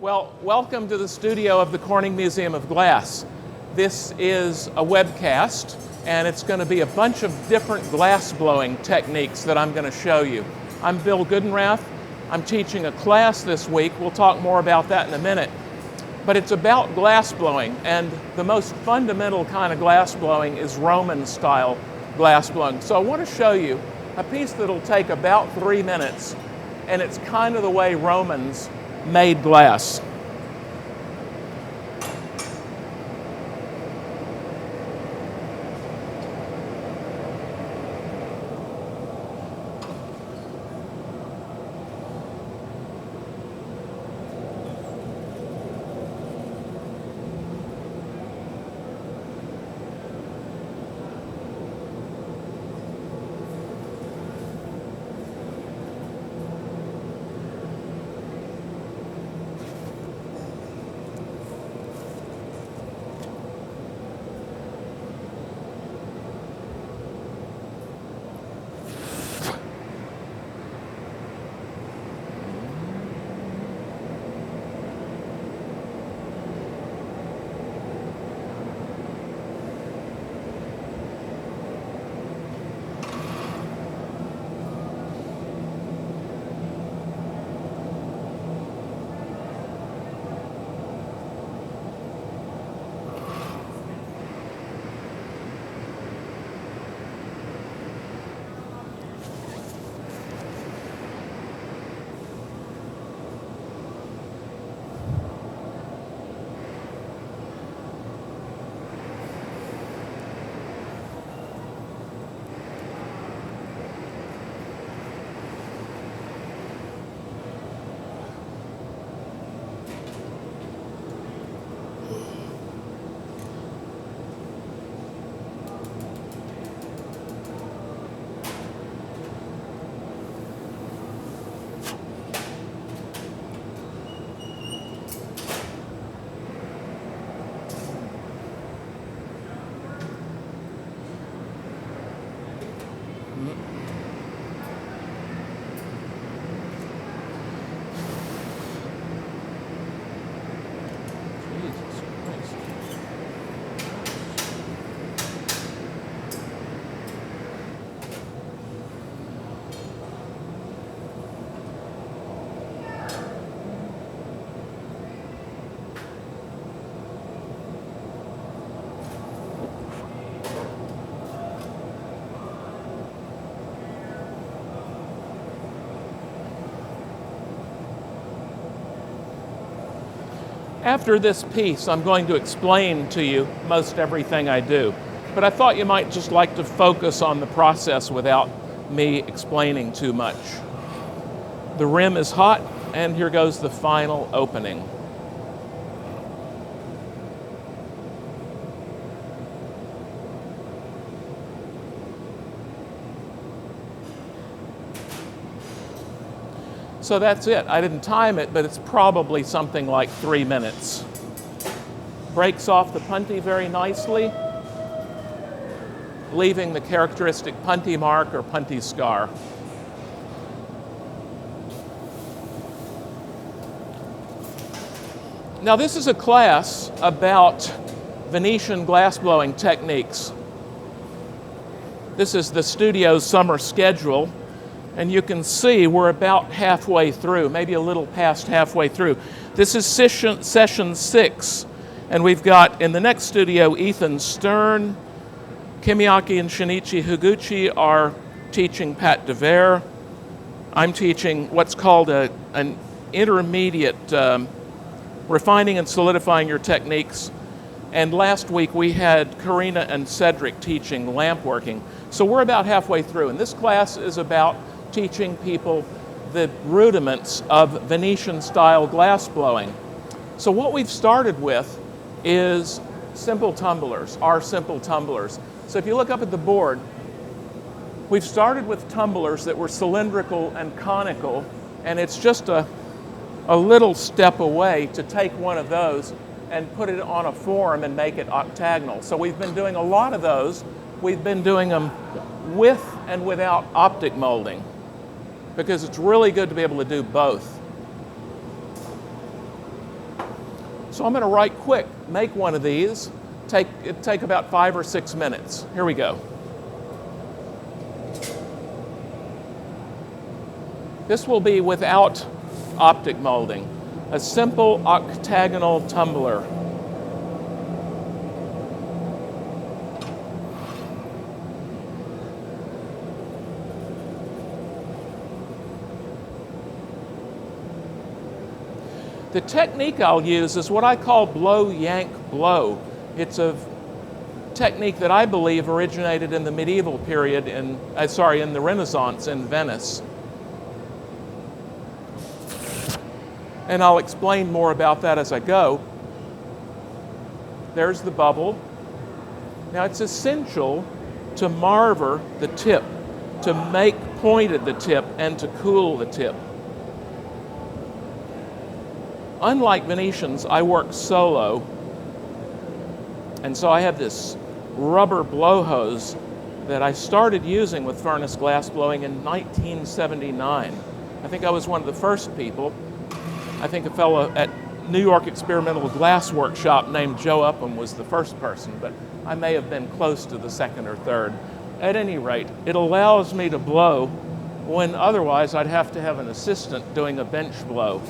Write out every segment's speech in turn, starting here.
Well, welcome to the studio of the Corning Museum of Glass. This is a webcast, and it's going to be a bunch of different glass blowing techniques that I'm going to show you. I'm Bill Goodenrath. I'm teaching a class this week. We'll talk more about that in a minute. But it's about glass blowing, and the most fundamental kind of glass blowing is Roman style glass blowing. So I want to show you a piece that'll take about 3 minutes, and it's kind of the way Romans made glass. After this piece, I'm going to explain to you most everything I do. But I thought you might just like to focus on the process without me explaining too much. The rim is hot, and here goes the final opening. So that's it. I didn't time it, but it's probably something like 3 minutes. Breaks off the punty very nicely, leaving the characteristic punty mark or punty scar. Now this is a class about Venetian glassblowing techniques. This is the studio's summer schedule. And you can see we're about halfway through, maybe a little past halfway through. This is session 6, and we've got in the next studio Ethan Stern, Kimiaki and Shinichi Higuchi are teaching Pat DeVere. I'm teaching what's called an intermediate, refining and solidifying your techniques. And last week we had Karina and Cedric teaching lamp working. So we're about halfway through, and this class is about teaching people the rudiments of Venetian-style glass blowing. So what we've started with is simple tumblers, our simple tumblers. So if you look up at the board, we've started with tumblers that were cylindrical and conical, and it's just a little step away to take one of those and put it on a form and make it octagonal. So we've been doing a lot of those. We've been doing them with and without optic molding, because it's really good to be able to do both. So I'm going to right quick make one of these. It'd take about 5 or 6 minutes. Here we go. This will be without optic molding. A simple octagonal tumbler. The technique I'll use is what I call blow, yank, blow. It's a technique that I believe originated in the medieval period in the Renaissance in Venice. And I'll explain more about that as I go. There's the bubble. Now it's essential to marver the tip, to make pointed the tip, and to cool the tip. Unlike Venetians, I work solo, and so I have this rubber blow hose that I started using with furnace glass blowing in 1979. I think I was one of the first people. I think a fellow at New York Experimental Glass Workshop named Joe Upham was the first person, but I may have been close to the second or third. At any rate, it allows me to blow when otherwise I'd have to have an assistant doing a bench blow.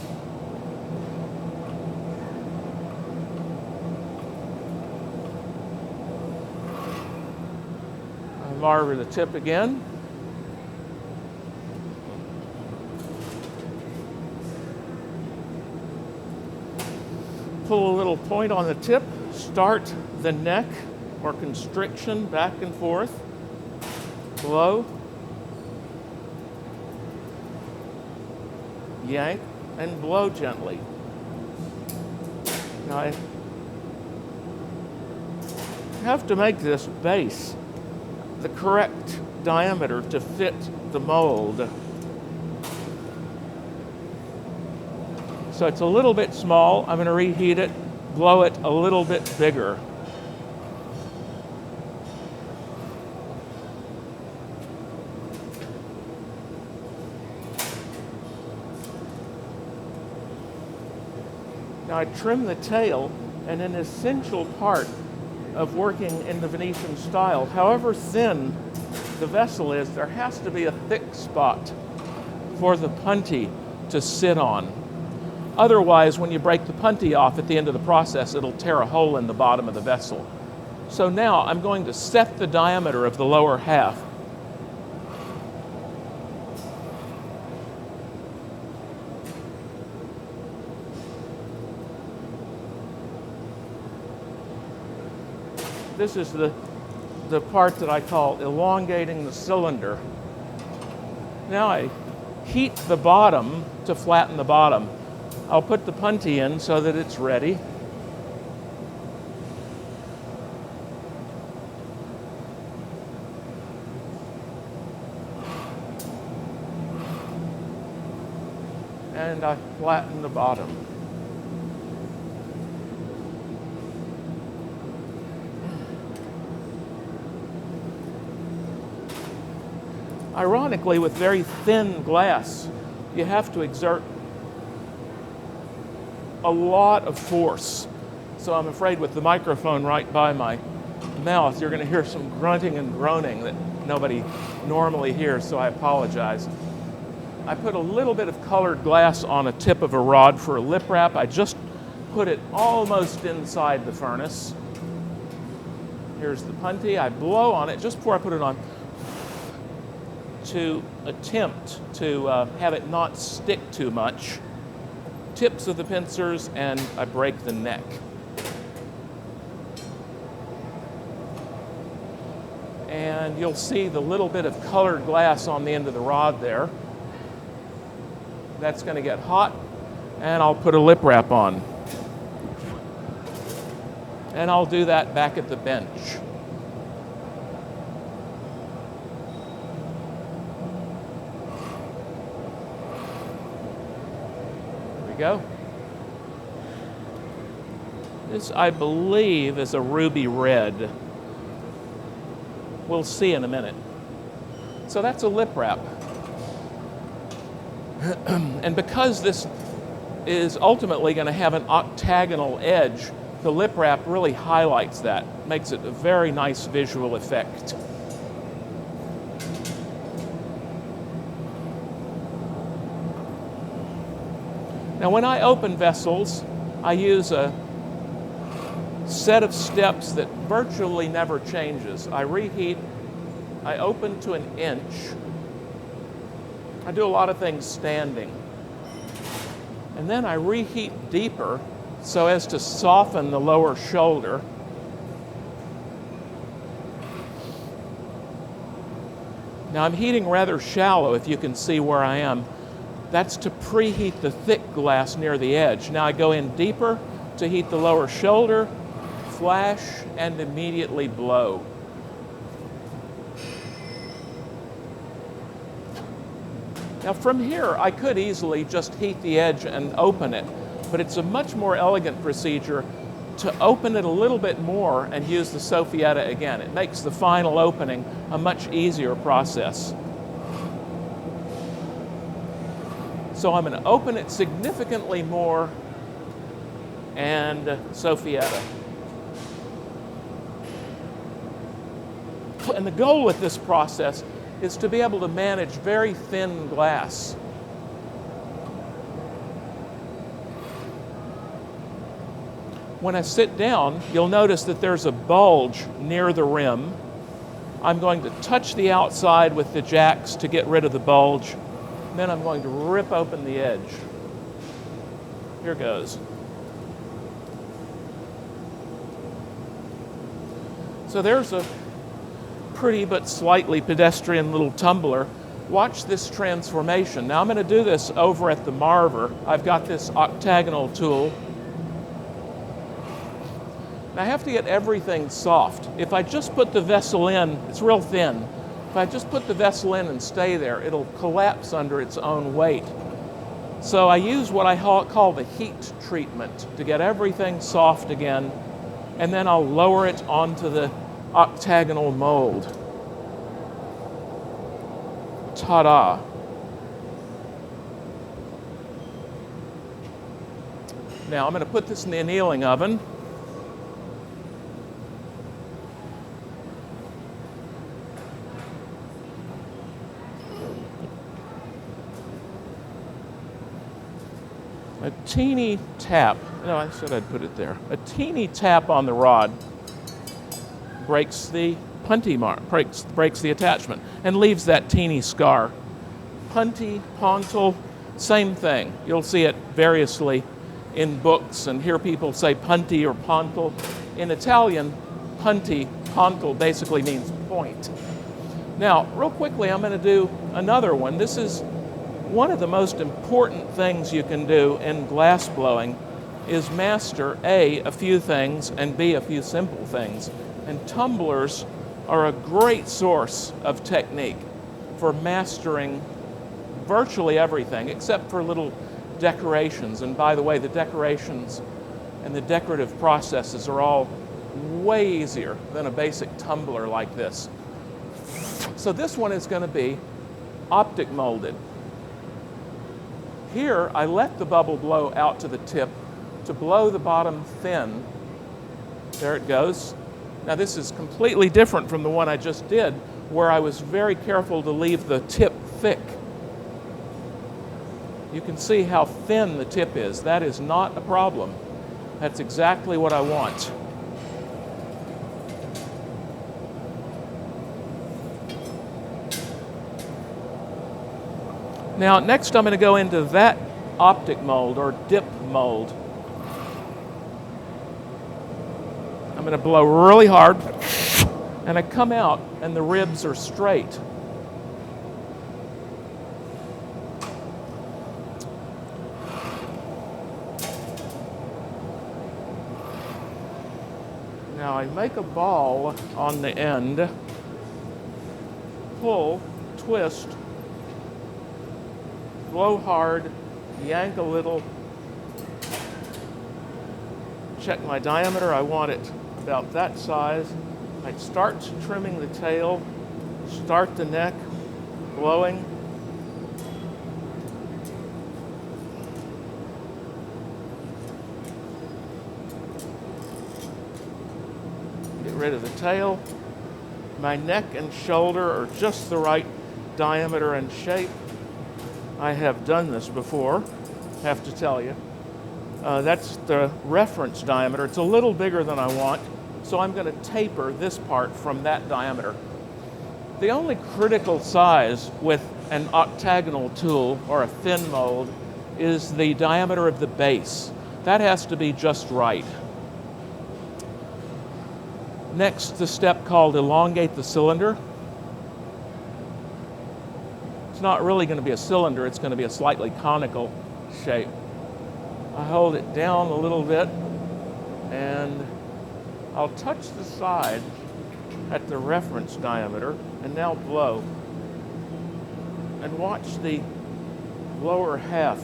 I marver the tip again. Pull a little point on the tip, start the neck or constriction back and forth, blow, yank, and blow gently. Now I have to make this base the correct diameter to fit the mold. So it's a little bit small. I'm going to reheat it, blow it a little bit bigger. Now I trim the tail, and an essential part of working in the Venetian style, however thin the vessel is, there has to be a thick spot for the punty to sit on. Otherwise, when you break the punty off at the end of the process, it'll tear a hole in the bottom of the vessel. So now I'm going to set the diameter of the lower half. This is the part that I call elongating the cylinder. Now I heat the bottom to flatten the bottom. I'll put the punty in so that it's ready. And I flatten the bottom. Ironically, with very thin glass, you have to exert a lot of force. So I'm afraid with the microphone right by my mouth, you're going to hear some grunting and groaning that nobody normally hears, so I apologize. I put a little bit of colored glass on a tip of a rod for a lip wrap. I just put it almost inside the furnace. Here's the punty. I blow on it just before I put it on to attempt to have it not stick too much. Tips of the pincers, and I break the neck. And you'll see the little bit of colored glass on the end of the rod there. That's going to get hot, and I'll put a lip wrap on. And I'll do that back at the bench. Go. This, I believe, is a ruby red. We'll see in a minute. So that's a lip wrap. And because this is ultimately going to have an octagonal edge. The lip wrap really highlights that, makes it a very nice visual effect. Now when I open vessels, I use a set of steps that virtually never changes. I reheat, I open to 1 inch. I do a lot of things standing. And then I reheat deeper so as to soften the lower shoulder. Now I'm heating rather shallow, if you can see where I am. That's to preheat the thick glass near the edge. Now I go in deeper to heat the lower shoulder, flash, and immediately blow. Now from here, I could easily just heat the edge and open it, but it's a much more elegant procedure to open it a little bit more and use the Soffietta again. It makes the final opening a much easier process. So I'm going to open it significantly more and Soffietta. And the goal with this process is to be able to manage very thin glass. When I sit down, you'll notice that there's a bulge near the rim. I'm going to touch the outside with the jacks to get rid of the bulge. Then I'm going to rip open the edge. Here goes. So there's a pretty but slightly pedestrian little tumbler. Watch this transformation. Now I'm going to do this over at the Marver. I've got this octagonal tool. Now I have to get everything soft. If I just put the vessel in, it's real thin. If I just put the vessel in and stay there, it'll collapse under its own weight. So I use what I call the heat treatment to get everything soft again, and then I'll lower it onto the octagonal mold. Ta-da! Now I'm going to put this in the annealing oven. A teeny tap, no, I said I'd put it there. A teeny tap on the rod breaks the punty mark, breaks the attachment, and leaves that teeny scar. Punty, pontal, same thing. You'll see it variously in books and hear people say punty or pontal. In Italian, punty, pontal basically means point. Now, real quickly, I'm going to do another one. This is one of the most important things you can do in glass blowing is master A, few things, and B, a few simple things. And tumblers are a great source of technique for mastering virtually everything, except for little decorations. And by the way, the decorations and the decorative processes are all way easier than a basic tumbler like this. So this one is going to be optic molded. Here, I let the bubble blow out to the tip to blow the bottom thin. There it goes. Now this is completely different from the one I just did, where I was very careful to leave the tip thick. You can see how thin the tip is. That is not a problem. That's exactly what I want. Now, next I'm going to go into that optic mold or dip mold. I'm going to blow really hard, and I come out and the ribs are straight. Now I make a ball on the end, pull, twist, blow hard, yank a little, check my diameter. I want it about that size. I start trimming the tail, start the neck, blowing. rid of the tail. My neck and shoulder are just the right diameter and shape. I have done this before, have to tell you. That's the reference diameter. It's a little bigger than I want, so I'm going to taper this part from that diameter. The only critical size with an octagonal tool or a thin mold is the diameter of the base. That has to be just right. Next, the step called elongate the cylinder. It's not really going to be a cylinder, it's going to be a slightly conical shape. I hold it down a little bit and I'll touch the side at the reference diameter and now blow. And watch the lower half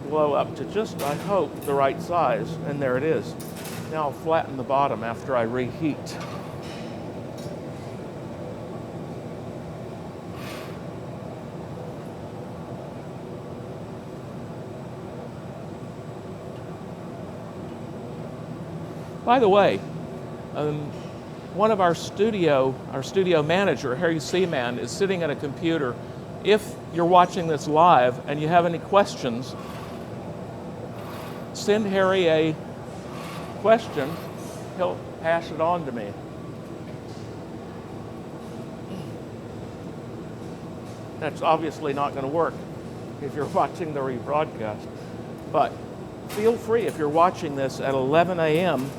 blow up to just, I hope, the right size, and there it is. Now I'll flatten the bottom after I reheat. By the way, one of our studio manager, Harry Seaman, is sitting at a computer. If you're watching this live and you have any questions, send Harry a question. He'll pass it on to me. That's obviously not going to work if you're watching the rebroadcast. But feel free, if you're watching this at 11 a.m.,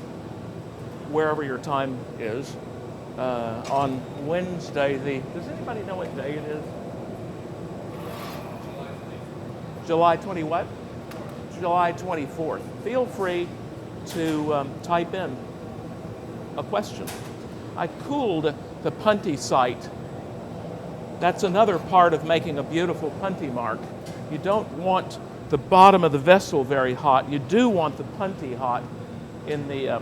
wherever your time is, on Wednesday, does anybody know what day it is? July 20 what? July 24th. Feel free to type in a question. I cooled the punty sight. That's another part of making a beautiful punty mark. You don't want the bottom of the vessel very hot. You do want the punty hot in the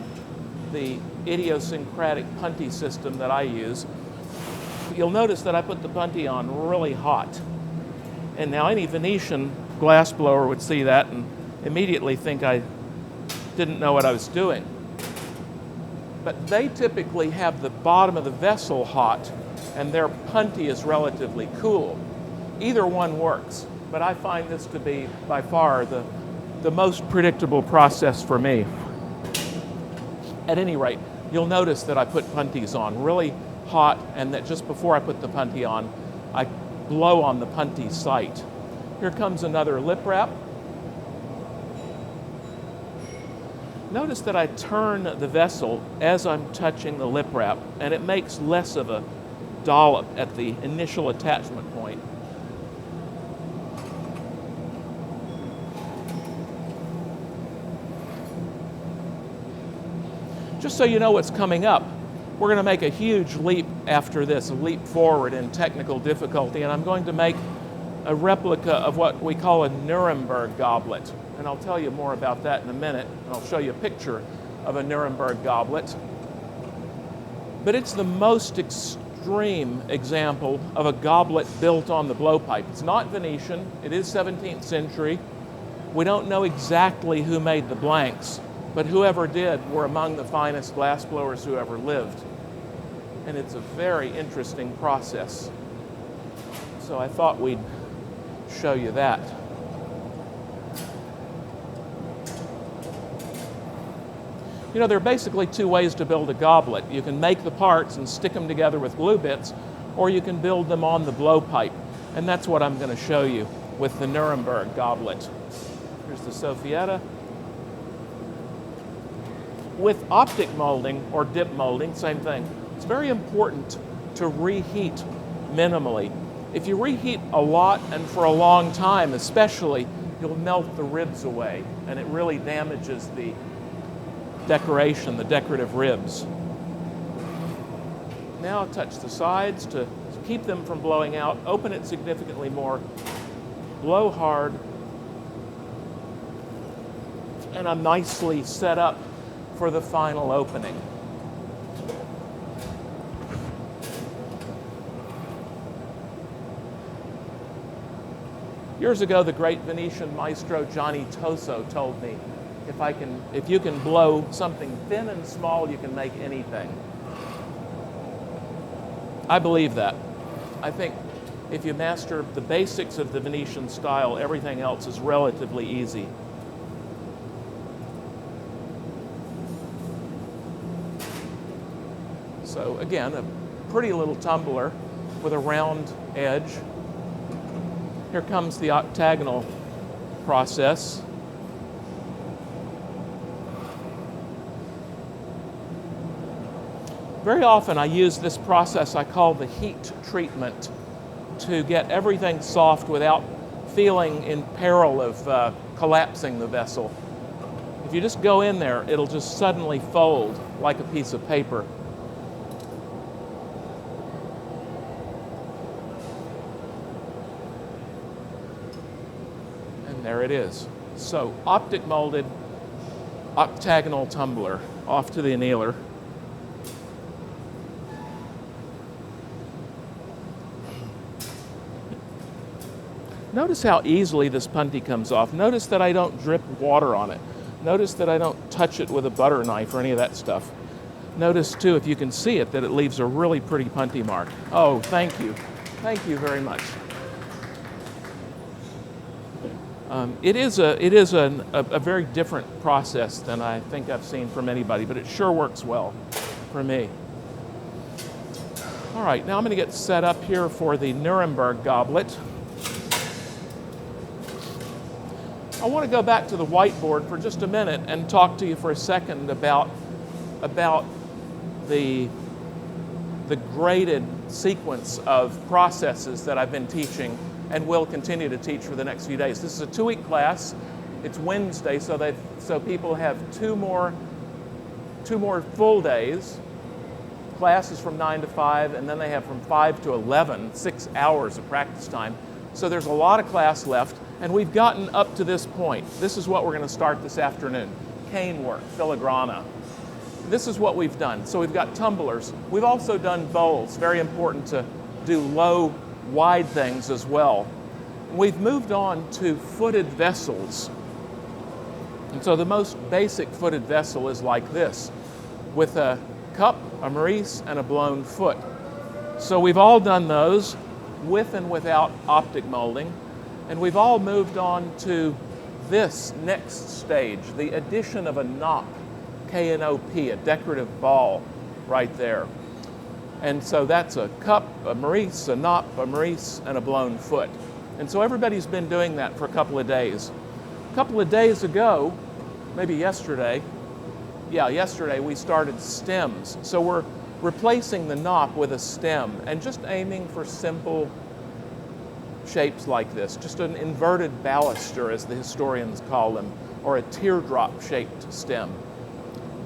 idiosyncratic punty system that I use. You'll notice that I put the punty on really hot. And now any Venetian glassblower would see that and immediately think I didn't know what I was doing. But they typically have the bottom of the vessel hot and their punty is relatively cool. Either one works, but I find this to be by far the most predictable process for me. At any rate, you'll notice that I put punties on really hot, and that just before I put the punty on, I blow on the punty sight. Here comes another lip wrap. Notice that I turn the vessel as I'm touching the lip wrap, and it makes less of a dollop at the initial attachment point. Just so you know what's coming up, we're going to make a huge leap after this, a leap forward in technical difficulty, and I'm going to make a replica of what we call a Nuremberg goblet. And I'll tell you more about that in a minute, and I'll show you a picture of a Nuremberg goblet. But it's the most extreme example of a goblet built on the blowpipe. It's not Venetian, it is 17th century. We don't know exactly who made the blanks, but whoever did were among the finest glassblowers who ever lived. And it's a very interesting process. So I thought we'd show you that. You know, there are basically two ways to build a goblet. You can make the parts and stick them together with glue bits, or you can build them on the blowpipe. And that's what I'm going to show you with the Nuremberg goblet. Here's the Soffietta. With optic molding or dip molding, same thing. It's very important to reheat minimally. If you reheat a lot and for a long time especially, you'll melt the ribs away, and it really damages the decoration, the decorative ribs. Now touch the sides to keep them from blowing out. Open it significantly more. Blow hard. And I'm nicely set up for the final opening. Years ago, the great Venetian maestro Gianni Toso told me, If you can blow something thin and small, you can make anything. I believe that. I think if you master the basics of the Venetian style, everything else is relatively easy. So again, a pretty little tumbler with a round edge. Here comes the octagonal process. Very often I use this process I call the heat treatment to get everything soft without feeling in peril of collapsing the vessel. If you just go in there, it'll just suddenly fold like a piece of paper. And there it is. So, optic molded octagonal tumbler off to the annealer. Notice how easily this punty comes off. Notice that I don't drip water on it. Notice that I don't touch it with a butter knife or any of that stuff. Notice too, if you can see it, that it leaves a really pretty punty mark. Oh, thank you. Thank you very much. It is a very different process than I think I've seen from anybody, but it sure works well for me. All right, now I'm going to get set up here for the Nuremberg goblet. I want to go back to the whiteboard for just a minute and talk to you for a second about the graded sequence of processes that I've been teaching and will continue to teach for the next few days. This is a 2-week class. It's Wednesday, so people have two more full days. Class is from 9 to 5, and then they have from 5 to 11, 6 hours of practice time. So there's a lot of class left. And we've gotten up to this point. This is what we're going to start this afternoon. Cane work, filigrana. This is what we've done. So we've got tumblers. We've also done bowls. Very important to do low, wide things as well. We've moved on to footed vessels. And so the most basic footed vessel is like this, with a cup, a maurice, and a blown foot. So we've all done those with and without optic molding. And we've all moved on to this next stage, the addition of a knop, K-N-O-P, a decorative ball right there. And so that's a cup, a maurice, a knop, a maurice, and a blown foot. And so everybody's been doing that for a couple of days. A couple of days ago, maybe yesterday, yesterday we started stems. So we're replacing the knop with a stem and just aiming for simple shapes like this, just an inverted baluster, as the historians call them, or a teardrop-shaped stem.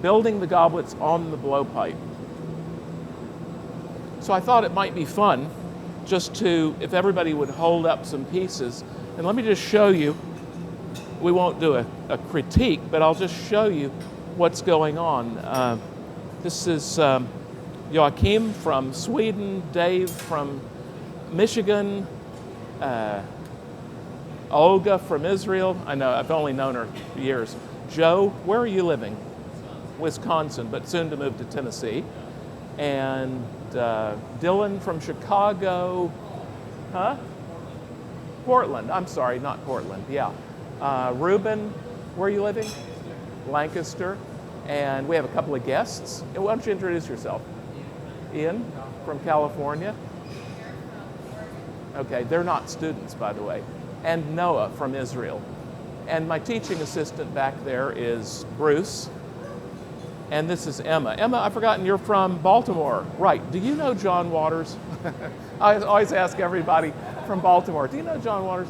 Building the goblets on the blowpipe. So I thought it might be fun just to, if everybody would hold up some pieces, and let me just show you, we won't do a critique, but I'll just show you what's going on. This is Joachim from Sweden, Dave from Michigan, Olga from Israel. I know, I've only known her for years. Joe, where are you living? Wisconsin, but soon to move to Tennessee. And Dylan from Chicago. Huh? Portland. I'm sorry, not Portland. Yeah. Ruben, where are you living? Lancaster. And we have a couple of guests. And why don't you introduce yourself? Ian from California. Okay, they're not students, by the way. And Noah from Israel. And my teaching assistant back there is Bruce. And this is Emma. Emma, I've forgotten, you're from Baltimore. Right. Do you know John Waters? I always ask everybody from Baltimore, do you know John Waters?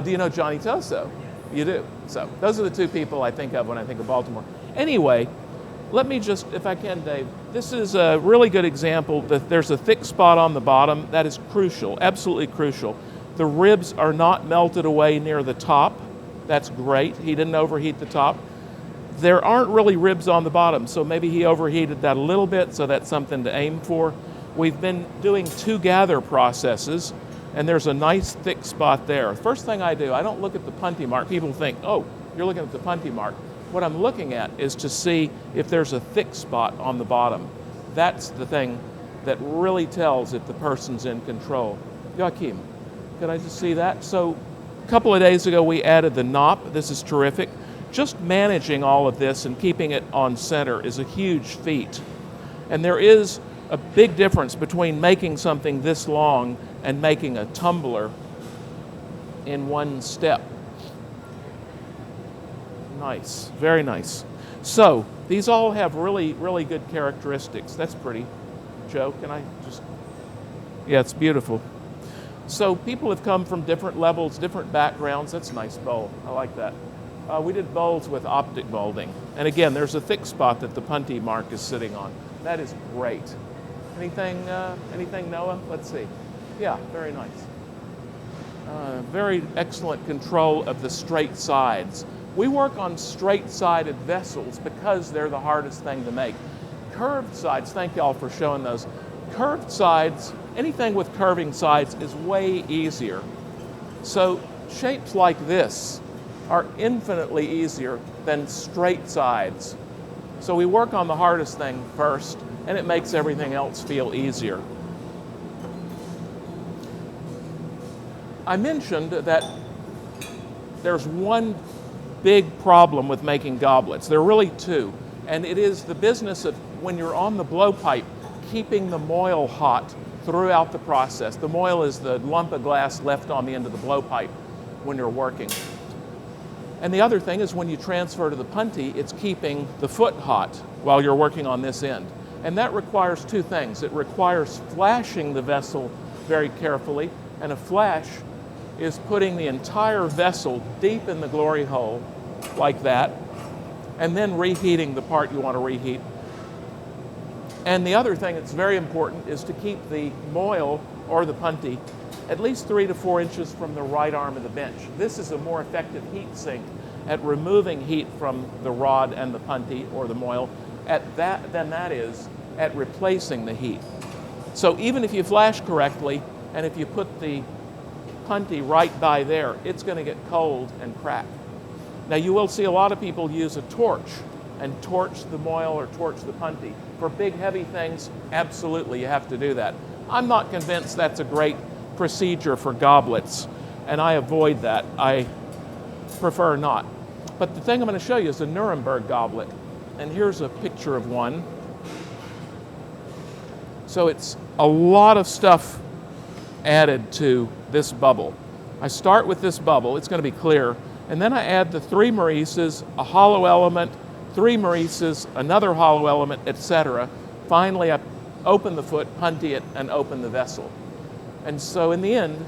Do you know Johnny Toso? You do. So those are the two people I think of when I think of Baltimore. Anyway, let me just, if I can, Dave, this is a really good example that there's a thick spot on the bottom. That is crucial, absolutely crucial. The ribs are not melted away near the top. That's great. He didn't overheat the top. There aren't really ribs on the bottom, so maybe he overheated that a little bit, so that's something to aim for. We've been doing two gather processes, and there's a nice thick spot there. First thing I do, I don't look at the punty mark. People think, oh, you're looking at the punty mark. What I'm looking at is to see if there's a thick spot on the bottom. That's the thing that really tells if the person's in control. Joachim, can I just see that? So a couple of days ago we added the knop. This is terrific. Just managing all of this and keeping it on center is a huge feat. And there is a big difference between making something this long and making a tumbler in one step. Nice, very nice. So these all have really, really good characteristics. That's pretty. Joe, can I just, yeah, it's beautiful. So people have come from different levels, different backgrounds. That's a nice bowl, I like that. We did bowls with optic molding. And again, there's a thick spot that the Punty mark is sitting on. That is great. Anything, Noah? Let's see. Yeah, very nice. Very excellent control of the straight sides. We work on straight-sided vessels because they're the hardest thing to make. Curved sides, thank y'all for showing those. Curved sides, anything with curving sides is way easier. So shapes like this are infinitely easier than straight sides. So we work on the hardest thing first, and it makes everything else feel easier. I mentioned that there's one big problem with making goblets. There are really two, and it is the business of, when you're on the blowpipe, keeping the moil hot throughout the process. The moil is the lump of glass left on the end of the blowpipe when you're working. And the other thing is when you transfer to the Punty, it's keeping the foot hot while you're working on this end. And that requires two things. It requires flashing the vessel very carefully, and a flash is putting the entire vessel deep in the glory hole like that, and then reheating the part you want to reheat. And the other thing that's very important is to keep the moil or the Punty at least 3 to 4 inches from the right arm of the bench. This is a more effective heat sink at removing heat from the rod and the Punty or the moil than that is at replacing the heat. So even if you flash correctly, and if you put the Punty right by there, it's going to get cold and crack. Now you will see a lot of people use a torch and torch the moil or torch the Punty. For big heavy things, absolutely you have to do that. I'm not convinced that's a great procedure for goblets, and I avoid that. I prefer not. But the thing I'm going to show you is a Nuremberg goblet, and here's a picture of one. So it's a lot of stuff added to this bubble. I start with this bubble, it's going to be clear, and then I add the 3 Maurices, a hollow element, 3 Maurices, another hollow element, etc. Finally, I open the foot, Punty it, and open the vessel. And so in the end,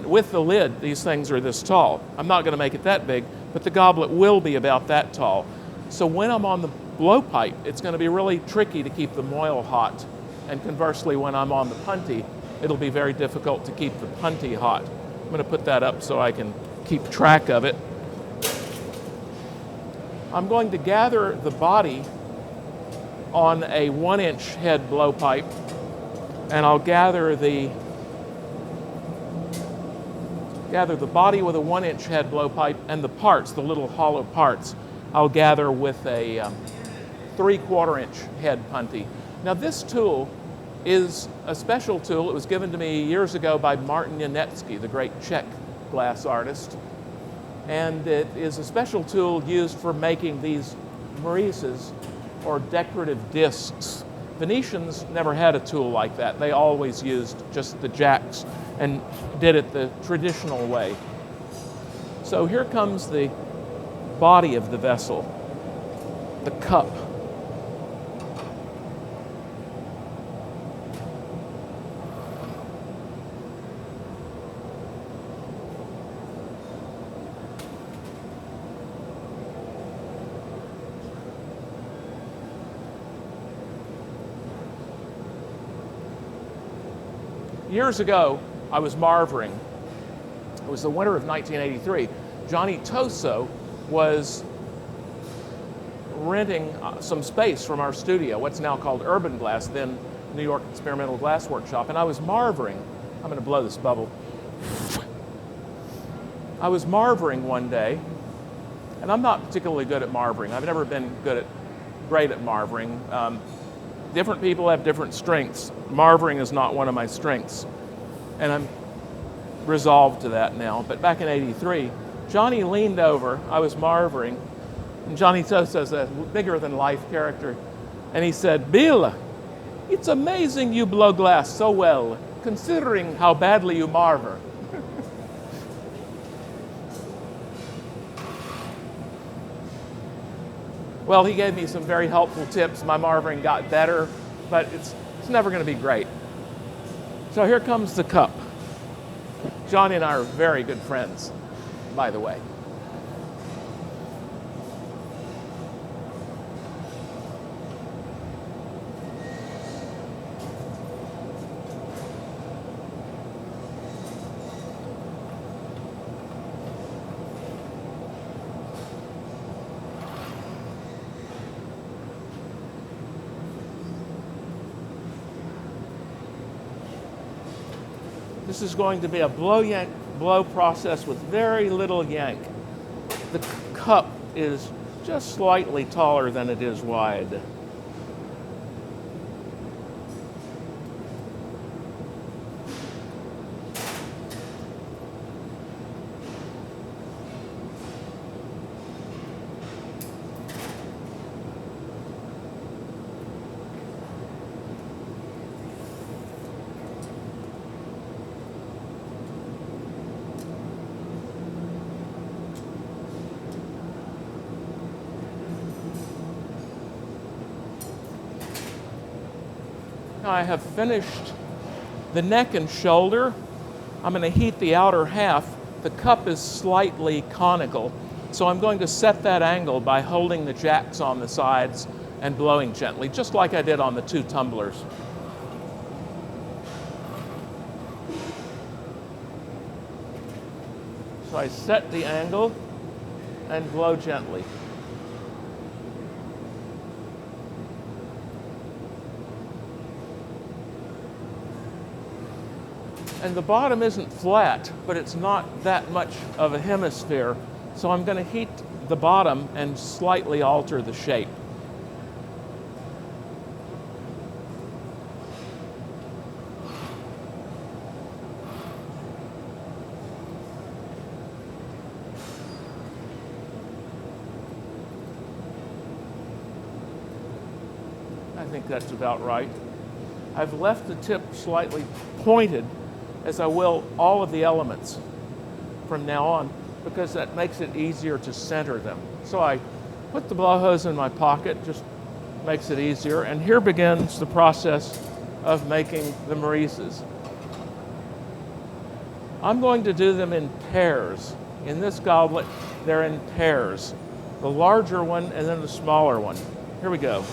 with the lid, these things are this tall. I'm not going to make it that big, but the goblet will be about that tall. So when I'm on the blowpipe, it's going to be really tricky to keep the moil hot. And conversely, when I'm on the Punty, it'll be very difficult to keep the Punty hot. I'm going to put that up so I can keep track of it. I'm going to gather the body on a 1-inch head blowpipe, and I'll gather the body with a 1-inch head blowpipe, and the parts, the little hollow parts, I'll gather with a 3/4 inch head Punty. Now this tool is a special tool. It was given to me years ago by Martin Janetsky, the great Czech glass artist. And it is a special tool used for making these Maurices, or decorative discs. Venetians never had a tool like that. They always used just the jacks and did it the traditional way. So here comes the body of the vessel, the cup. Years ago, I was marvering. It was the winter of 1983. Johnny Toso was renting some space from our studio, what's now called Urban Glass, then New York Experimental Glass Workshop, and I was marvering. I'm going to blow this bubble. I was marvering one day And I'm not particularly good at marvering. I've never been great at marvering. Different people have different strengths. Marvering is not one of my strengths. And I'm resolved to that now. But back in '83, Johnny leaned over. I was marvering. And Johnny Sosa's a bigger-than-life character. And he said, "Bill, it's amazing you blow glass so well, considering how badly you marver." Well, he gave me some very helpful tips. My marvering got better, but it's never going to be great. So here comes the cup. Johnny and I are very good friends, by the way. This is going to be a blow process with very little yank. The cup is just slightly taller than it is wide. Now I have finished the neck and shoulder. I'm going to heat the outer half. The cup is slightly conical, so I'm going to set that angle by holding the jacks on the sides and blowing gently, just like I did on the two tumblers. So I set the angle and blow gently. And the bottom isn't flat, but it's not that much of a hemisphere. So I'm going to heat the bottom and slightly alter the shape. I think that's about right. I've left the tip slightly pointed, as I will all of the elements from now on, because that makes it easier to center them. So I put the blow hose in my pocket, just makes it easier. And here begins the process of making the Marises. I'm going to do them in pairs. In this goblet, they're in pairs. The larger one and then the smaller one. Here we go.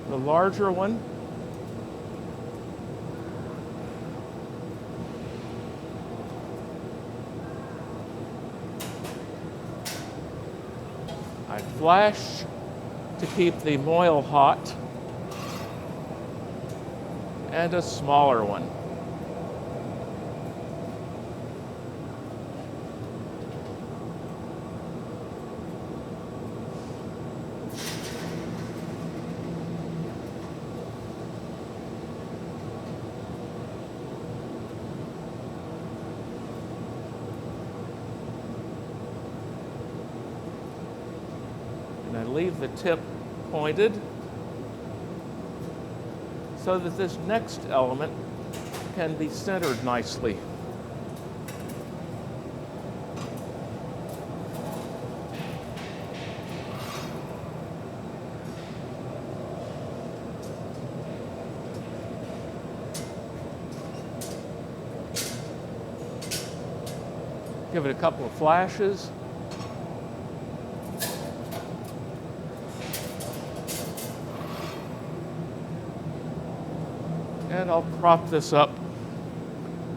The larger one, I flash to keep the moil hot, and a smaller one. And I leave the tip pointed so that this next element can be centered nicely. Give it a couple of flashes. And I'll prop this up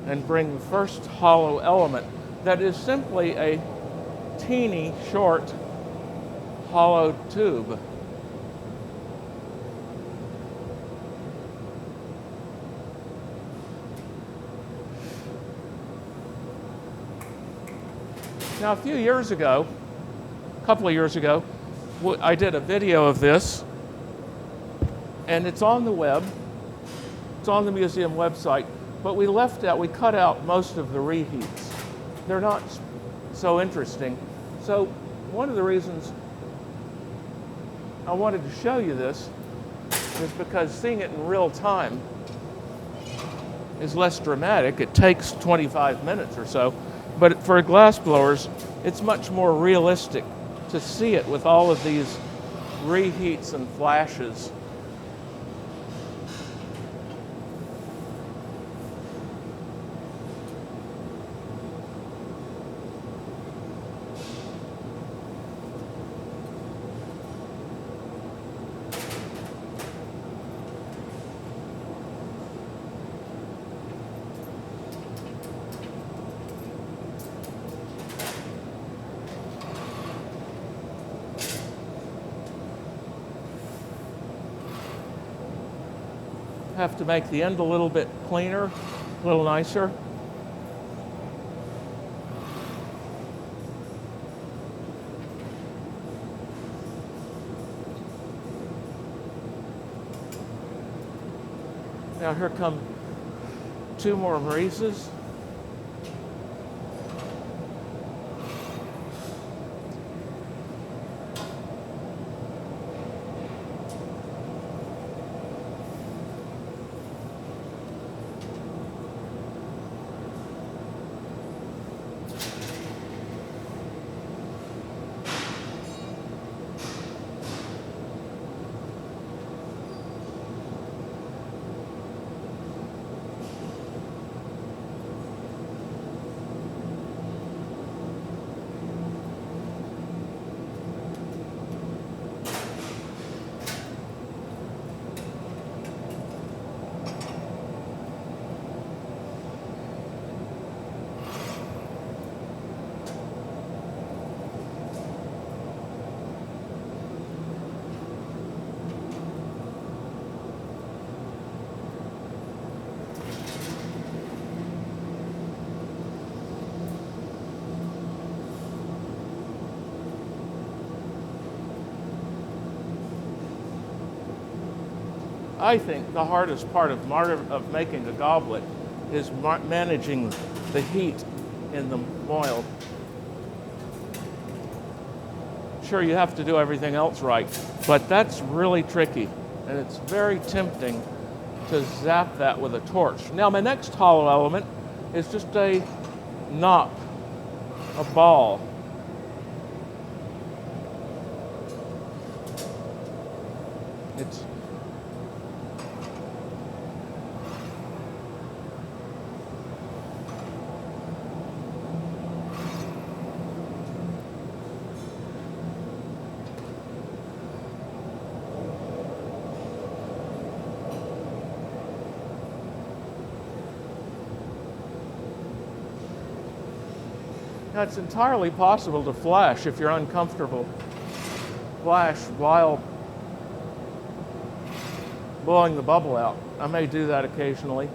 and bring the first hollow element that is simply a teeny, short, hollow tube. Now, a few years ago, a couple of years ago, I did a video of this, and it's on the web. It's on the museum website, but we cut out most of the reheats. They're not so interesting. So one of the reasons I wanted to show you this is because seeing it in real time is less dramatic. It takes 25 minutes or so, but for glass blowers, it's much more realistic to see it with all of these reheats and flashes. Have to make the end a little bit cleaner, a little nicer. Now here come two more Maurices. I think the hardest part of making a goblet is managing the heat in the moil. Sure, you have to do everything else right, but that's really tricky, and it's very tempting to zap that with a torch. Now, my next hollow element is just a knop, a ball. Now, it's entirely possible to flash if you're uncomfortable. Flash while blowing the bubble out. I may do that occasionally.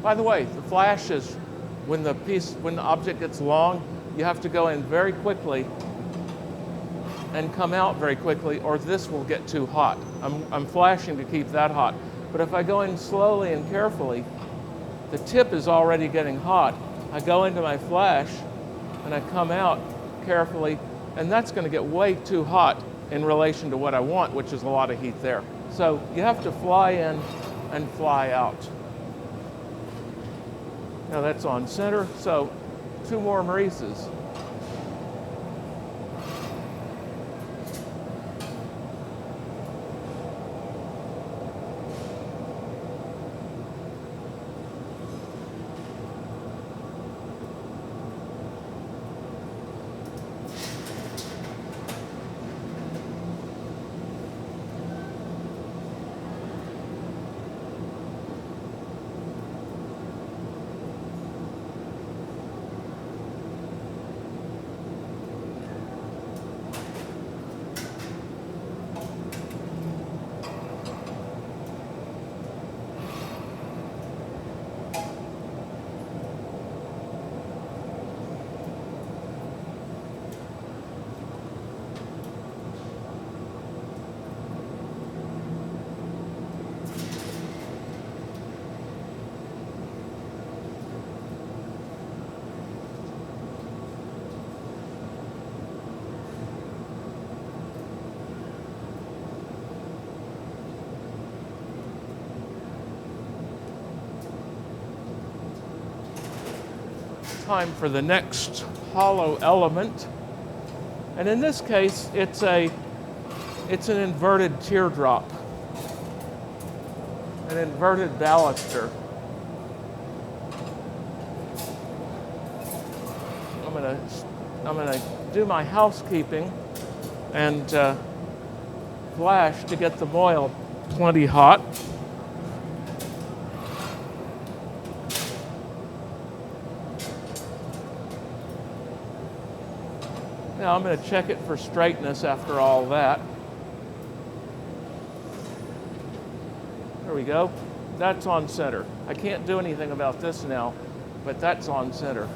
By the way, the flash is when the object gets long, you have to go in very quickly and come out very quickly, or this will get too hot. I'm flashing to keep that hot. But if I go in slowly and carefully, the tip is already getting hot. I go into my flash and I come out carefully, and that's going to get way too hot in relation to what I want, which is a lot of heat there. So you have to fly in and fly out. Now that's on center, so 2 more Maurices. Time for the next hollow element, and in this case it's an inverted teardrop, an inverted baluster. I'm gonna do my housekeeping and flash to get the oil plenty hot. Now I'm going to check it for straightness after all that. There we go. That's on center. I can't do anything about this now, but that's on center.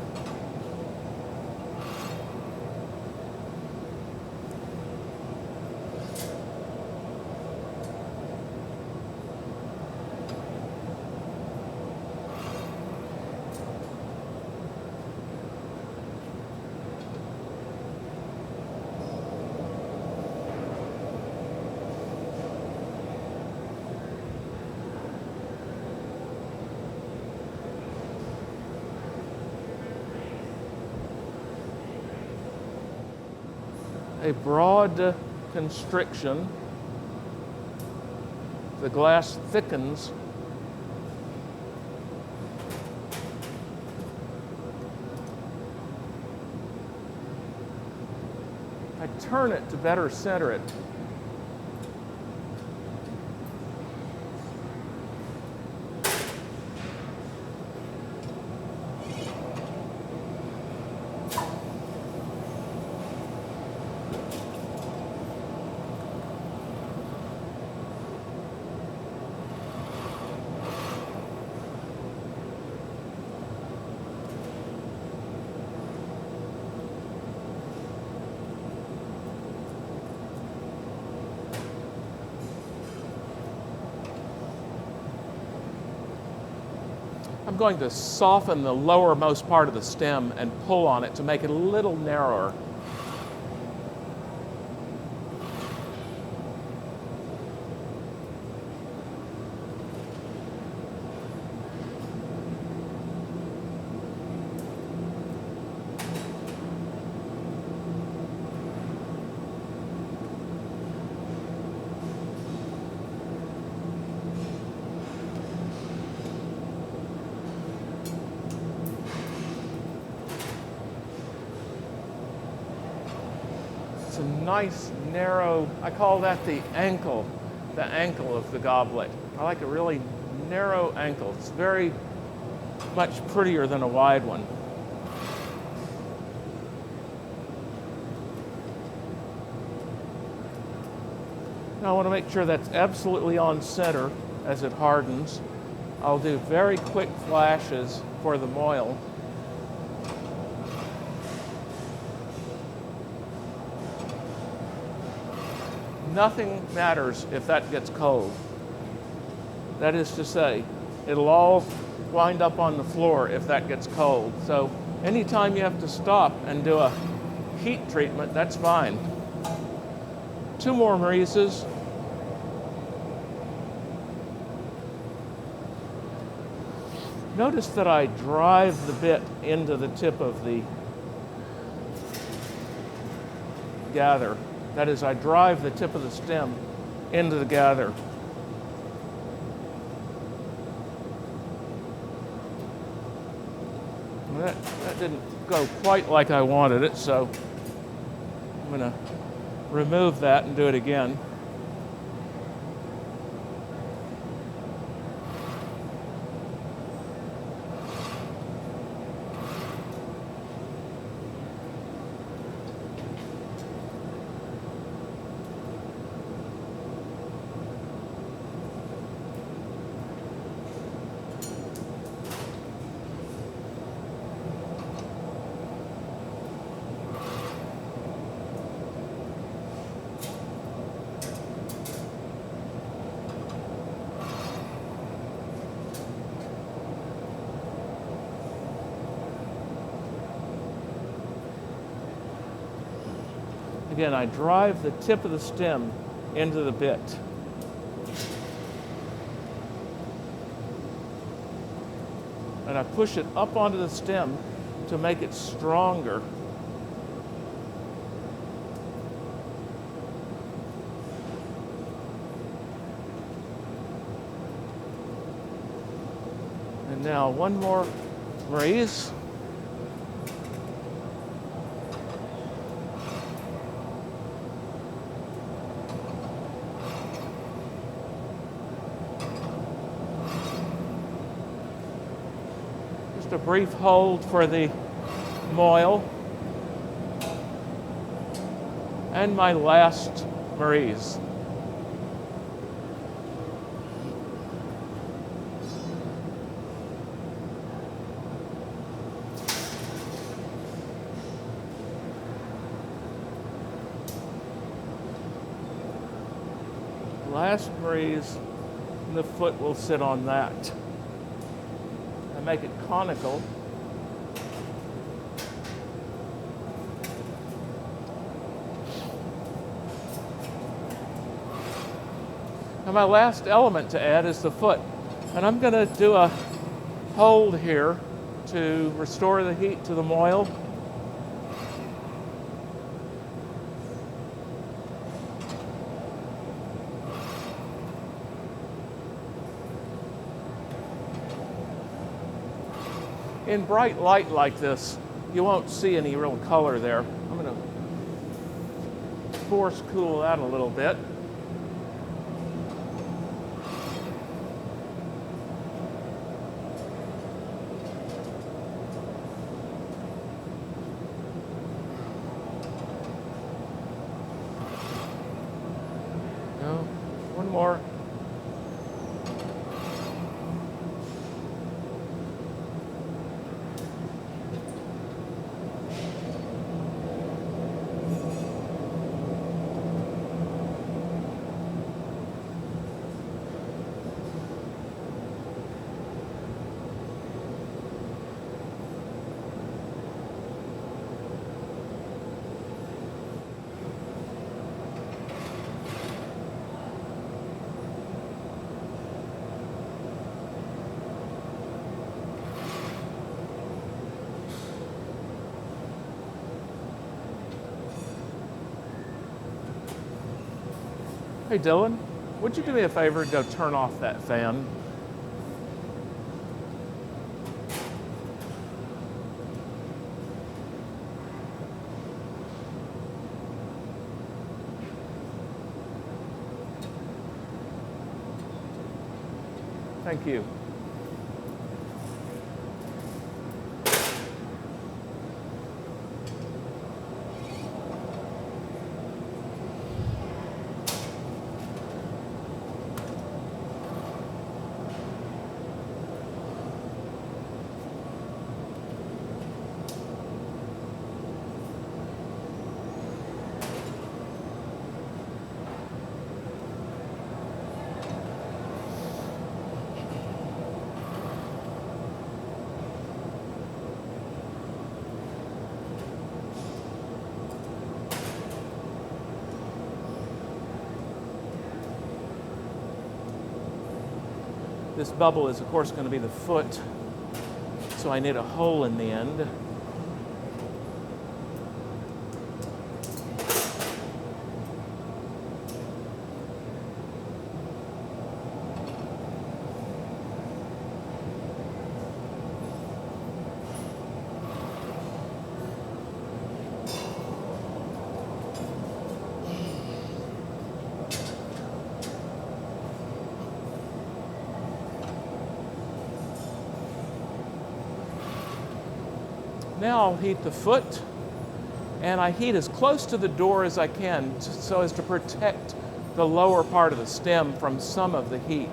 A broad constriction, the glass thickens. I turn it to better center it. I'm going to soften the lowermost part of the stem and pull on it to make it a little narrower. It's a nice, narrow, I call that the ankle of the goblet. I like a really narrow ankle. It's very much prettier than a wide one. Now I want to make sure that's absolutely on center as it hardens. I'll do very quick flashes for the moil. Nothing matters if that gets cold. That is to say, it'll all wind up on the floor if that gets cold. So anytime you have to stop and do a heat treatment, that's fine. 2 more Marises. Notice that I drive the bit into the tip of the gather. That is, I drive the tip of the stem into the gather. That didn't go quite like I wanted it, so I'm going to remove that and do it again. Again, I drive the tip of the stem into the bit. And I push it up onto the stem to make it stronger. And now one more Marise. Just a brief hold for the moil. And my last Marise. Last Marise, and the foot will sit on that. I make it conical. And my last element to add is the foot. And I'm going to do a hold here to restore the heat to the moil. In bright light like this, you won't see any real color there. I'm going to force cool that a little bit. No, one more. Hey Dylan, would you do me a favor and go turn off that fan? Thank you. This bubble is, of course, going to be the foot, so I need a hole in the end. Now I'll heat the foot, and I heat as close to the door as I can so as to protect the lower part of the stem from some of the heat.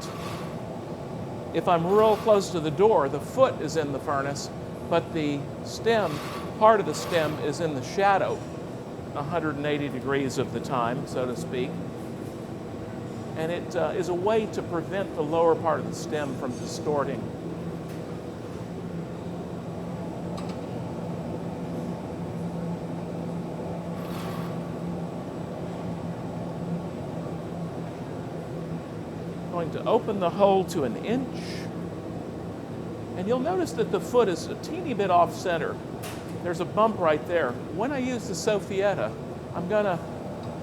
If I'm real close to the door, the foot is in the furnace, but the stem, part of the stem, is in the shadow 180 degrees of the time, so to speak. And it is a way to prevent the lower part of the stem from distorting. Going to open the hole to 1 inch, and you'll notice that the foot is a teeny bit off center. There's a bump right there. When I use the Soffietta, I'm going to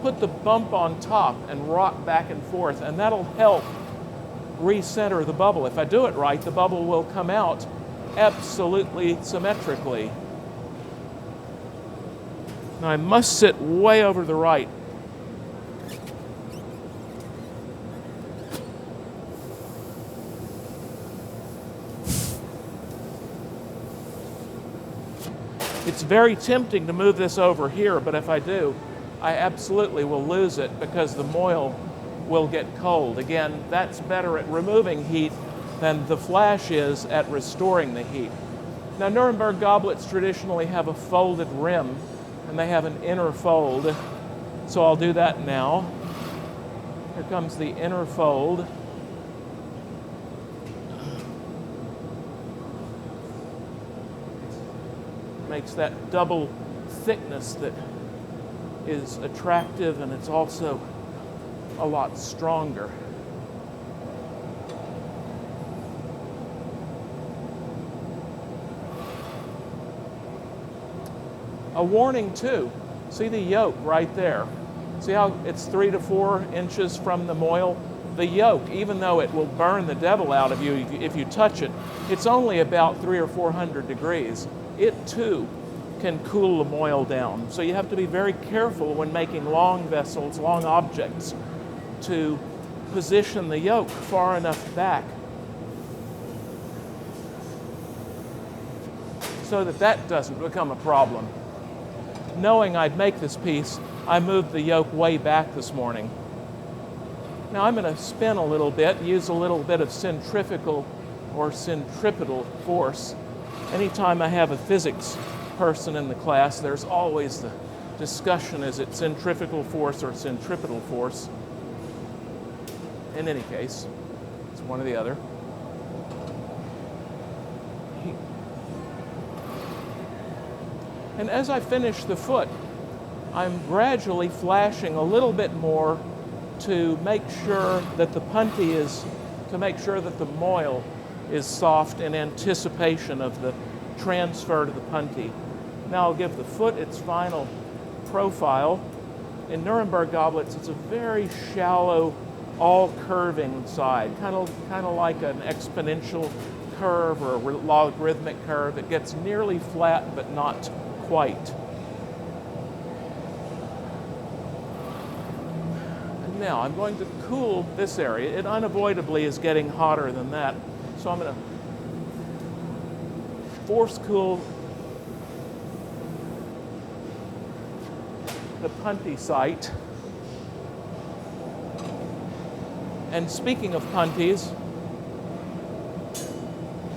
put the bump on top and rock back and forth, and that'll help recenter the bubble. If I do it right, the bubble will come out absolutely symmetrically. Now I must sit way over to the right. It's very tempting to move this over here, but if I do, I absolutely will lose it because the moil will get cold. Again, that's better at removing heat than the flash is at restoring the heat. Now, Nuremberg goblets traditionally have a folded rim, and they have an inner fold, so I'll do that now. Here comes the inner fold. Makes that double thickness that is attractive, and it's also a lot stronger. A warning too, see the yolk right there. See how it's 3 to 4 inches from the moil? The yolk, even though it will burn the devil out of you if you touch it, it's only about 300 or 400 degrees. It too can cool the moil down. So you have to be very careful when making long vessels, long objects, to position the yolk far enough back so that that doesn't become a problem. Knowing I'd make this piece, I moved the yolk way back this morning. Now I'm going to spin a little bit, use a little bit of centrifugal or centripetal force. Anytime I have a physics person in the class, there's always the discussion, is it centrifugal force or centripetal force? In any case, it's one or the other. And as I finish the foot, I'm gradually flashing a little bit more to make sure that the punty is, to make sure that the moil is soft in anticipation of the transfer to the punty. Now I'll give the foot its final profile. In Nuremberg goblets, it's a very shallow, all curving side, kind of like an exponential curve or a logarithmic curve. It gets nearly flat, but not quite. And now I'm going to cool this area. It unavoidably is getting hotter than that, so I'm going to force cool the punty site. And speaking of punties,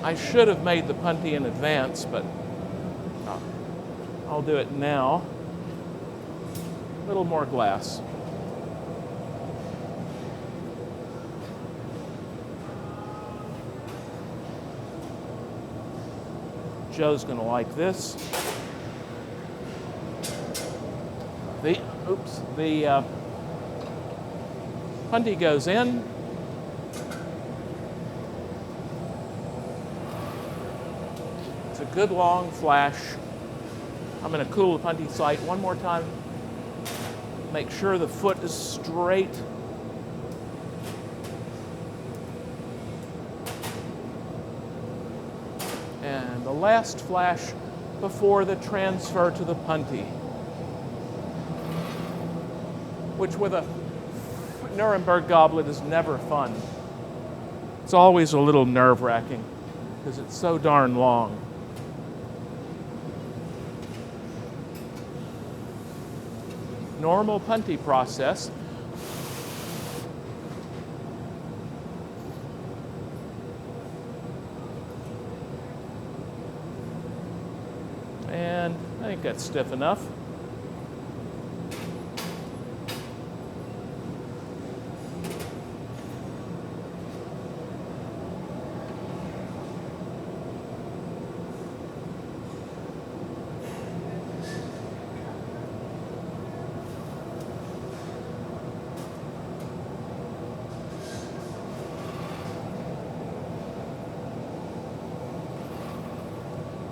I should have made the punty in advance, but I'll do it now. A little more glass. Joe's going to like this. The punty goes in. a good long flash. I'm going to cool the punty sight one more time. Make sure the foot is straight. And the last flash before the transfer to the punty, which with a Nuremberg goblet is never fun. It's always a little nerve-wracking because it's so darn long. Normal punty process. And I think that's stiff enough.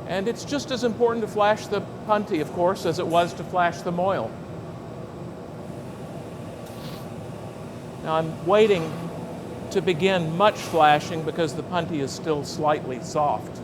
And it's just as important to flash the punty, of course, as it was to flash the moil. Now I'm waiting to begin much flashing because the punty is still slightly soft.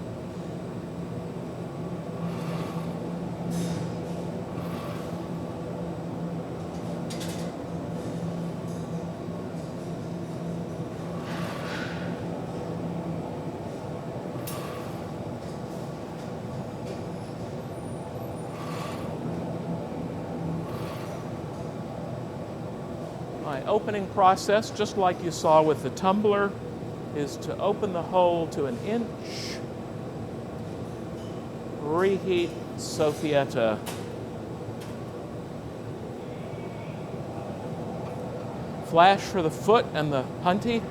My opening process, just like you saw with the tumbler, is to open the hole to 1 inch, reheat Soffietta. Flash for the foot and the punty.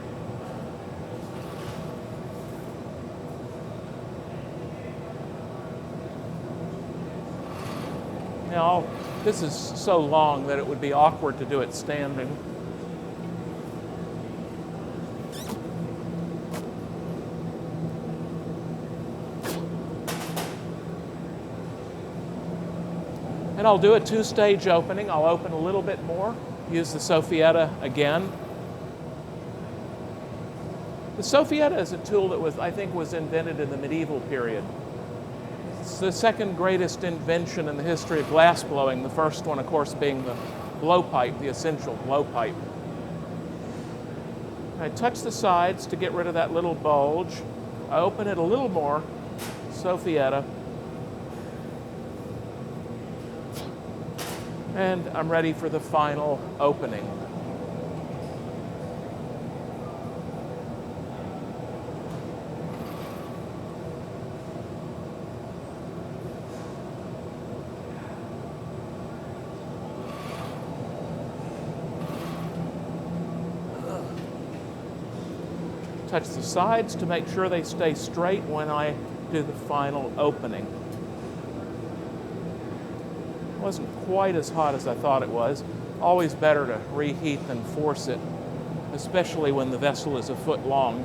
Now, this is so long that it would be awkward to do it standing. And I'll do a 2-stage opening. I'll open a little bit more, use the Soffietta again. The Soffietta is a tool that I think was invented in the medieval period. It's the second greatest invention in the history of glass blowing, the first one, of course, being the blowpipe, the essential blowpipe. I touch the sides to get rid of that little bulge. I open it a little more, Soffietta, and I'm ready for the final opening. Touch the sides to make sure they stay straight when I do the final opening. It wasn't quite as hot as I thought it was. Always better to reheat than force it, especially when the vessel is a foot long.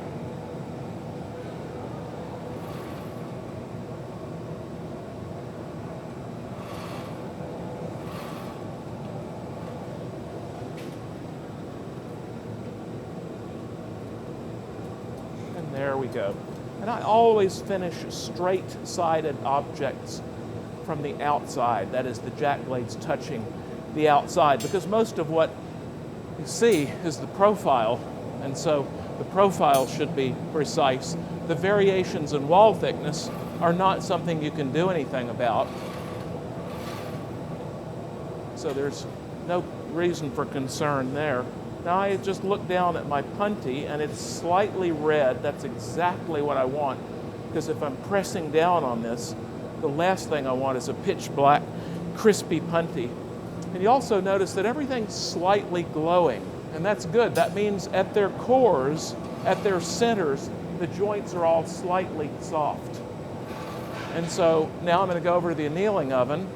There we go. And I always finish straight-sided objects from the outside. That is, the jack blades touching the outside, because most of what you see is the profile, and so the profile should be precise. The variations in wall thickness are not something you can do anything about. So there's no reason for concern there. Now I just look down at my punty and it's slightly red. That's exactly what I want, because if I'm pressing down on this, the last thing I want is a pitch black, crispy punty. And you also notice that everything's slightly glowing, and that's good. That means at their cores, at their centers, the joints are all slightly soft. And so now I'm going to go over to the annealing oven,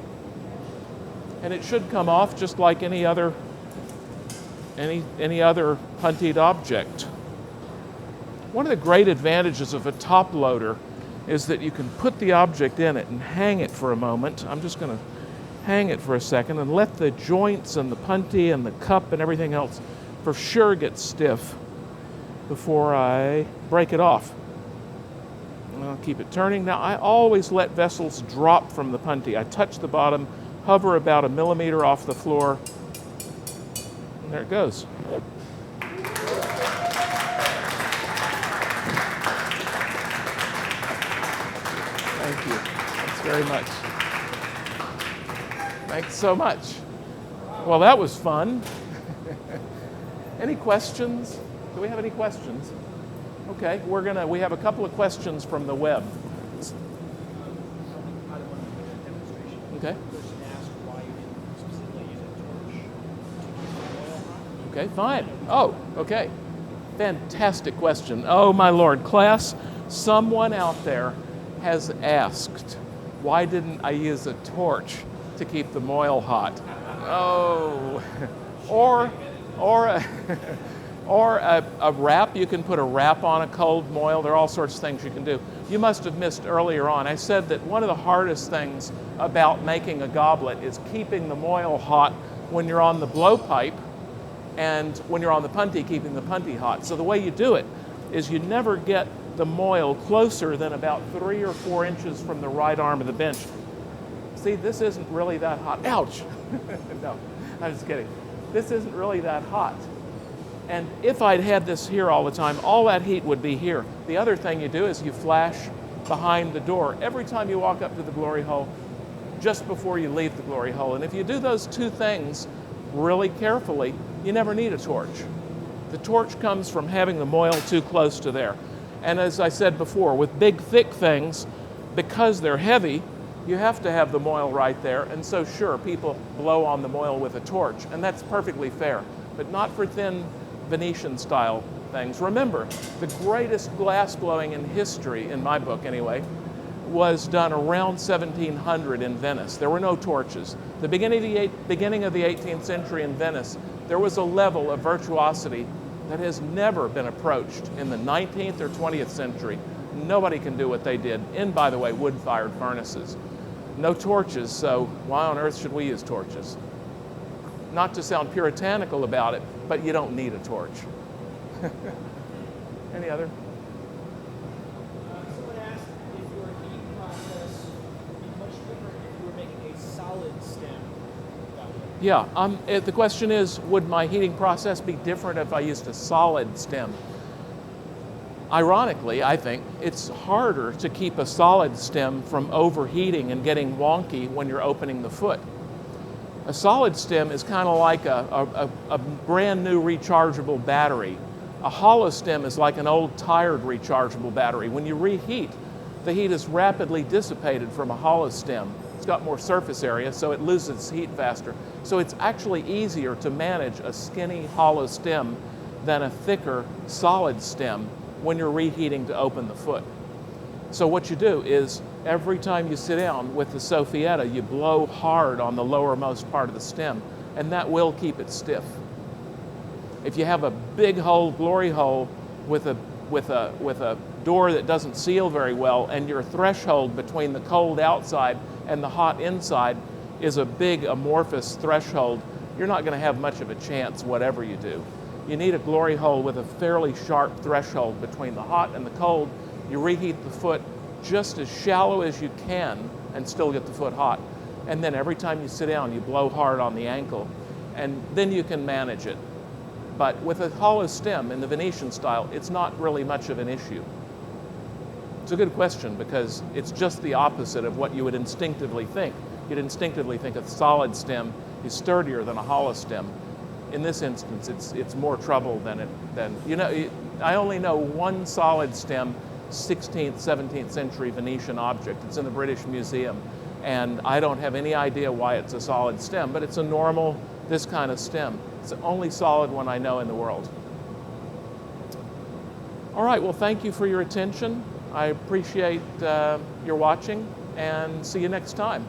and it should come off just like any other puntied object. One of the great advantages of a top loader is that you can put the object in it and hang it for a moment. I'm just going to hang it for a second and let the joints and the punty and the cup and everything else for sure get stiff before I break it off. And I'll keep it turning. Now, I always let vessels drop from the punty. I touch the bottom, hover about 1 millimeter off the floor, and there it goes. Thank you. Thanks very much. Thanks so much. Well, that was fun. Any questions? Do we have any questions? Okay, we have a couple of questions from the web. Okay. Okay, fine. Oh, okay. Fantastic question. Oh, my Lord. Class, someone out there has asked, why didn't I use a torch to keep the moil hot? Oh, or a wrap. You can put a wrap on a cold moil. There are all sorts of things you can do. You must have missed earlier on. I said that one of the hardest things about making a goblet is keeping the moil hot when you're on the blowpipe, and when you're on the punty, keeping the punty hot. So the way you do it is you never get the moil closer than about 3 or 4 inches from the right arm of the bench. See, this isn't really that hot. Ouch! No, I'm just kidding. This isn't really that hot. And if I'd had this here all the time, all that heat would be here. The other thing you do is you flash behind the door every time you walk up to the glory hole, just before you leave the glory hole. And if you do those two things really carefully, you never need a torch. The torch comes from having the moil too close to there. And as I said before, with big, thick things, because they're heavy, you have to have the moil right there. And so sure, people blow on the moil with a torch, and that's perfectly fair, but not for thin Venetian style things. Remember, the greatest glass blowing in history, in my book anyway, was done around 1700 in Venice. There were no torches. The beginning of the 18th century in Venice, there was a level of virtuosity that has never been approached in the 19th or 20th century. Nobody can do what they did in, by the way, wood-fired furnaces. No torches, so why on earth should we use torches? Not to sound puritanical about it, but you don't need a torch. Any other? Someone asked if your heating process would be much different if you were making a solid stem goblet. Yeah, the question is, would my heating process be different if I used a solid stem? Ironically, I think it's harder to keep a solid stem from overheating and getting wonky when you're opening the foot. A solid stem is kind of like a brand new rechargeable battery. A hollow stem is like an old tired rechargeable battery. When you reheat, the heat is rapidly dissipated from a hollow stem. It's got more surface area, so it loses heat faster. So it's actually easier to manage a skinny hollow stem than a thicker solid stem when you're reheating to open the foot. So what you do is every time you sit down with the Sophietta, you blow hard on the lowermost part of the stem, and that will keep it stiff. If you have a big hole, glory hole, with a door that doesn't seal very well, and your threshold between the cold outside and the hot inside is a big amorphous threshold, you're not going to have much of a chance whatever you do. You need a glory hole with a fairly sharp threshold between the hot and the cold. You reheat the foot just as shallow as you can and still get the foot hot. And then every time you sit down, you blow hard on the ankle, and then you can manage it. But with a hollow stem in the Venetian style, it's not really much of an issue. It's a good question because it's just the opposite of what you would instinctively think. You'd instinctively think a solid stem is sturdier than a hollow stem. In this instance, it's more trouble than I only know one solid stem 16th, 17th century Venetian object. It's in the British Museum, and I don't have any idea why it's a solid stem, but it's a normal, this kind of stem. It's the only solid one I know in the world. All right, well, thank you for your attention. I appreciate your watching, and see you next time.